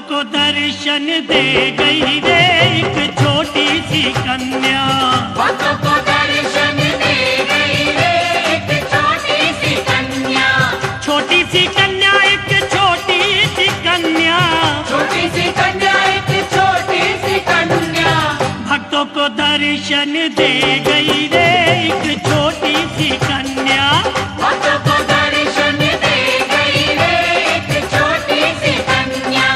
को दर्शन दे गई रे एक छोटी सी कन्या। भक्तों को दर्शन दे गई रे एक छोटी सी कन्या। छोटी सी कन्या एक छोटी सी कन्या। छोटी सी कन्या एक छोटी सी कन्या। भक्तों को दर्शन दे गई रे एक छोटी सी कन्या। भक्तों को दर्शन दे गई रे एक छोटी सी कन्या।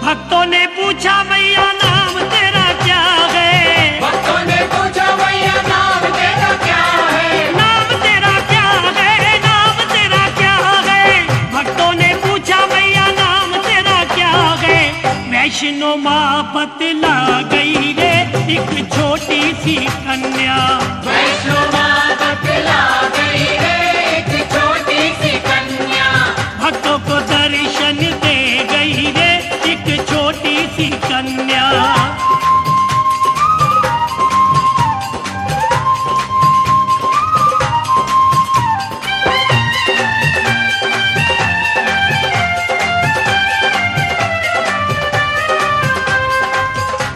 भक्तों ने पूछा मैया नाम तेरा क्या है। भक्तों ने पूछा मैया नाम तेरा क्या है। नाम तेरा क्या है, नाम तेरा क्या है। भक्तों ने पूछा मैया नाम तेरा क्या है। वैष्णो माँ बतला गई रे एक छोटी सी कन्या। वैष्णो माँ बतला गई रे एक छोटी सी कन्या। भक्तों को दर्शन दे गई रे एक छोटी सी कन्या।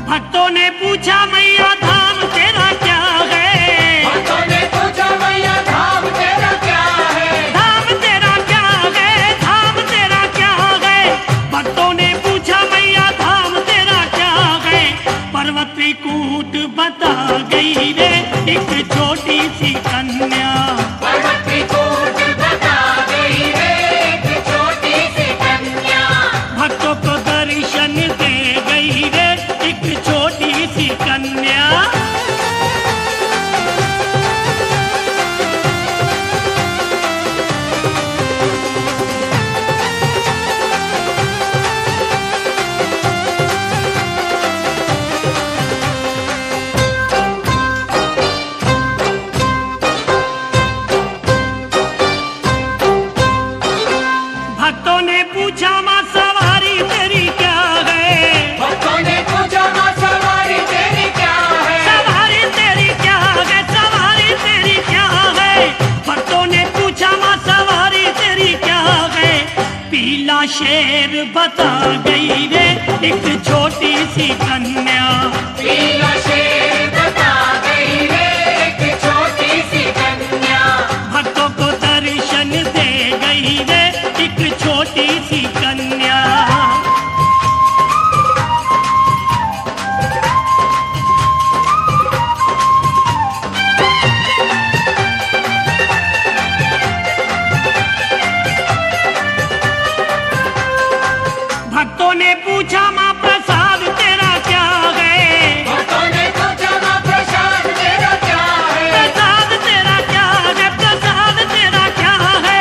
भक्तों ने पूछा मैया धाम तेरा क्या है। भक्तों ने पूछा मैया धाम तेरा क्या है। धाम तेरा क्या है, धाम तेरा क्या है। भक्तों ने पूछा मैया धाम तेरा क्या है। पर्वत त्रिकूट बता गई रे एक छोटी सी कन्या। पर्वत त्रिकूट बता गई रे एक छोटी सी कन्या। भक्तों को दर्शन दे गई रे एक छोटी सी कन्या। भक्तों ने पूछा माँ सवारी तेरी क्या है। भक्तों ने पूछा माँ सवारी तेरी क्या है। सवारी तेरी क्या है, सवारी तेरी क्या है। भक्तों ने पूछा माँ सवारी तेरी क्या है। पीला शेर बता गई रे एक छोटी सी कन्या। पीला शेर बता गई रे एक छोटी सी कन्या। भक्तों को दर्शन दे गई रे एक छोटी सी कन्या। भक्तों ने पूछा माँ प्रसाद तेरा क्या है। भक्तों ने पूछा माँ प्रसाद तेरा क्या है। प्रसाद तेरा क्या है, प्रसाद तेरा क्या है।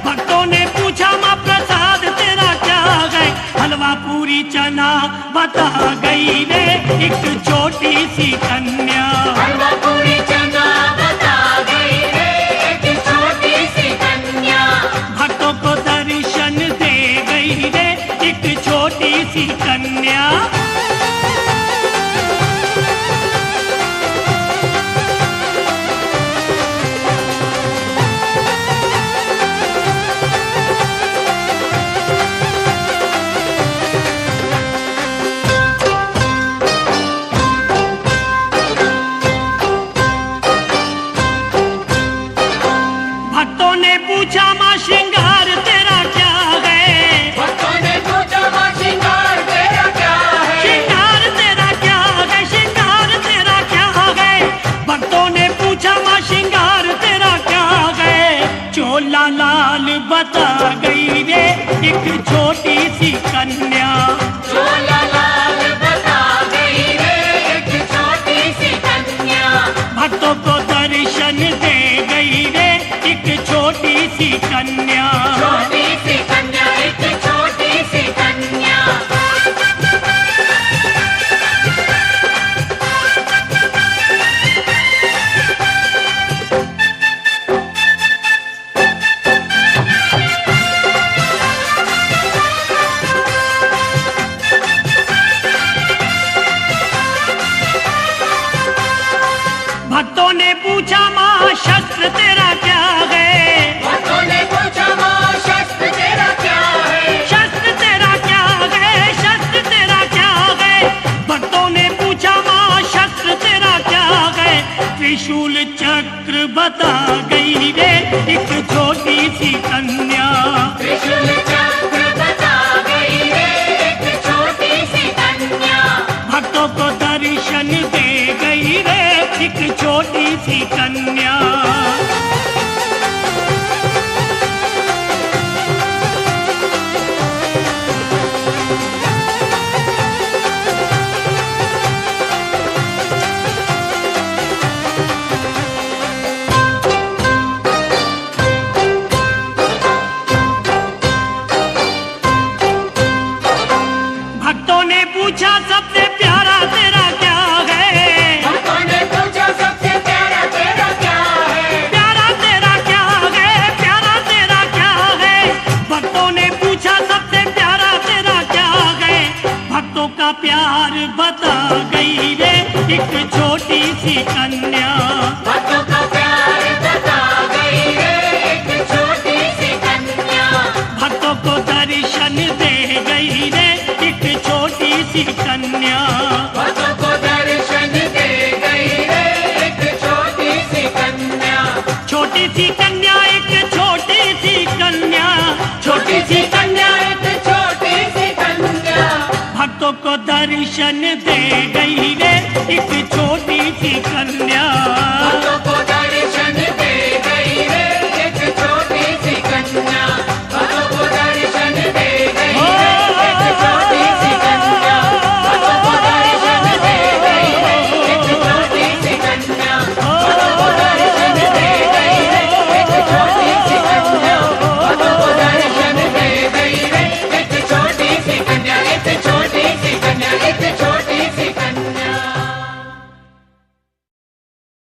भक्तों ने पूछा माँ प्रसाद तेरा क्या है। हलवा पूरी चना बता गई रे एक छोटी सी कन्या। हलवा पूरी चना बता गई रे एक छोटी सी कन्या। भक्तों को दर्शन दे गई रे एक छोटी सी कन्या। भक्तों ने पूछा माँ श्रृंगार तेरा क्या है। भक्तों ने पूछा माँ श्रृंगार तेरा क्या है। श्रृंगार तेरा क्या है, श्रृंगार तेरा क्या है। भक्तों ने पूछा माँ श्रृंगार तेरा क्या है। चोला लाल बता गई रे एक छोटी सी कन्या। चोला लाल बता गई रे एक छोटी सी कन्या। भक्तों को दर्शन दे गई रे एक छोटी सी कन्या। छोटी सी कन्या एक छोटी सी कन्या। पूछा माँ शस्त्र तेरा क्या है? भक्तों ने पूछा माँ शस्त्र तेरा क्या है? शस्त्र तेरा क्या है? शस्त्र तेरा क्या है? भक्तों ने पूछा माँ शस्त्र तेरा क्या है? त्रिशूल चक्र बता गई रे एक छोटी सी कन्या। त्रिशूल चक्र बता गई रे एक छोटी सी कन्या। भक्तों को दर्शन दे गई रे एक छोटी सी कन्या। भक्तों ने पूछा सबसे प्यारा तेरा क्या है? भक्तों ने पूछा सबसे प्यारा तेरा क्या है? प्यारा तेरा क्या है? प्यारा तेरा क्या है? भक्तों ने पूछा सबसे प्यारा तेरा क्या है? भक्तों का प्यार बता गई रे एक छोटी सी कन्या। भक्तों का प्यार बता गई रे एक छोटी सी कन्या। भक्तों को दर्शन दे गई रे एक छोटी सी कन्या। भक्तों को दर्शन दे गई रे एक छोटी सी कन्या। छोटी सी कन्या एक छोटी सी कन्या। छोटी सी कन्या एक छोटी सी कन्या। भक्तों को दर्शन दे गई रे एक छोटी सी कन्या।